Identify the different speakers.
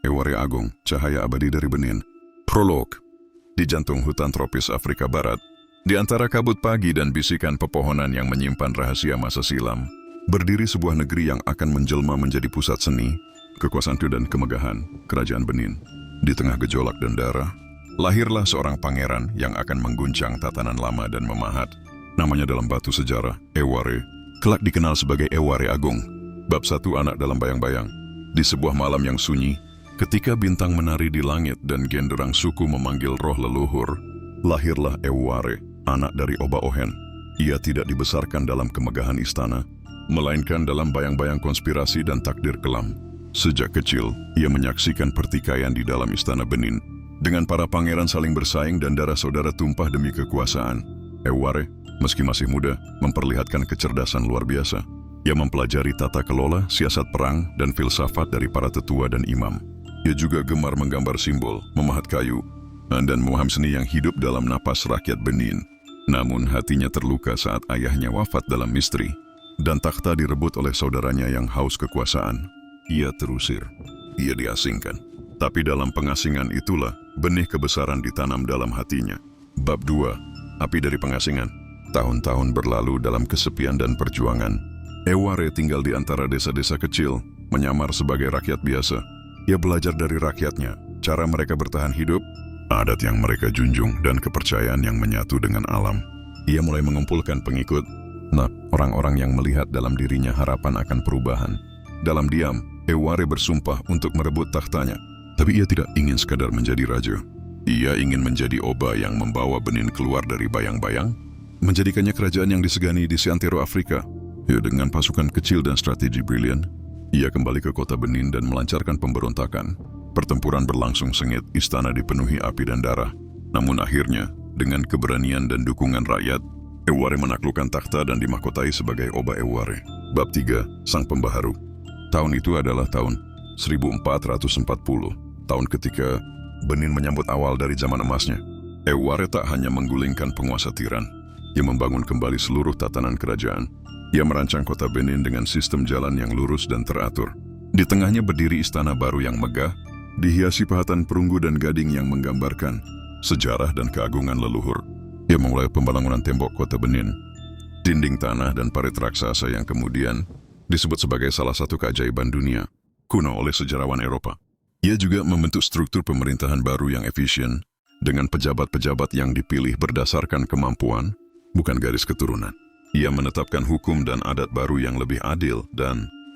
Speaker 1: Eware Agung, cahaya abadi dari Benin. Prolog. Di jantung hutan tropis Afrika Barat, di antara kabut pagi dan bisikan pepohonan yang menyimpan rahasia masa silam, berdiri sebuah negeri yang akan menjelma menjadi pusat seni, kekuasaan dan kemegahan, Kerajaan Benin. Di tengah gejolak dan darah, lahirlah seorang pangeran yang akan mengguncang tatanan lama dan memahat. Namanya dalam batu sejarah, Eware, kelak dikenal sebagai Eware Agung. Bab 1 Anak dalam bayang-bayang. Di sebuah malam yang sunyi, ketika bintang menari di langit dan genderang suku memanggil roh leluhur, lahirlah Eware, anak dari Oba Ohen. Ia tidak dibesarkan dalam kemegahan istana, melainkan dalam bayang-bayang konspirasi dan takdir kelam. Sejak kecil, ia menyaksikan pertikaian di dalam istana Benin, dengan para pangeran saling bersaing dan darah saudara tumpah demi kekuasaan. Eware, meski masih muda, memperlihatkan kecerdasan luar biasa. Ia mempelajari tata kelola, siasat perang, dan filsafat dari para tetua dan imam. Ia juga gemar menggambar simbol, memahat kayu, dan memahami seni yang hidup dalam napas rakyat Benin. Namun hatinya terluka saat ayahnya wafat dalam misteri, dan takhta direbut oleh saudaranya yang haus kekuasaan. Ia terusir, ia diasingkan. Tapi dalam pengasingan itulah benih kebesaran ditanam dalam hatinya. Bab 2. Api dari pengasingan. Tahun-tahun berlalu dalam kesepian dan perjuangan. Eware tinggal di antara desa-desa kecil, menyamar sebagai rakyat biasa. Ia belajar dari rakyatnya, cara mereka bertahan hidup, adat yang mereka junjung, dan kepercayaan yang menyatu dengan alam. Ia mulai mengumpulkan pengikut, orang-orang yang melihat dalam dirinya harapan akan perubahan. Dalam diam, Eware bersumpah untuk merebut takhtanya. Tapi ia tidak ingin sekadar menjadi raja. Ia ingin menjadi Oba yang membawa Benin keluar dari bayang-bayang, menjadikannya kerajaan yang disegani di seantero Afrika. Ya, dengan pasukan kecil dan strategi brilian, ia kembali ke kota Benin dan melancarkan pemberontakan. Pertempuran berlangsung sengit, istana dipenuhi api dan darah. Namun akhirnya, dengan keberanian dan dukungan rakyat, Eware menaklukkan takhta dan dimahkotai sebagai Oba Eware. Bab 3. Sang Pembaharu. Tahun itu adalah tahun 1440, tahun ketika Benin menyambut awal dari zaman emasnya. Eware tak hanya menggulingkan penguasa tiran, ia membangun kembali seluruh tatanan kerajaan. Ia merancang kota Benin dengan sistem jalan yang lurus dan teratur. Di tengahnya berdiri istana baru yang megah, dihiasi pahatan perunggu dan gading yang menggambarkan sejarah dan keagungan leluhur. Ia memulai pembangunan tembok kota Benin, dinding tanah dan parit raksasa yang kemudian disebut sebagai salah satu keajaiban dunia kuno oleh sejarawan Eropa. Ia juga membentuk struktur pemerintahan baru yang efisien, dengan pejabat-pejabat yang dipilih berdasarkan kemampuan, bukan garis keturunan. Ia menetapkan hukum dan adat baru yang lebih adil dan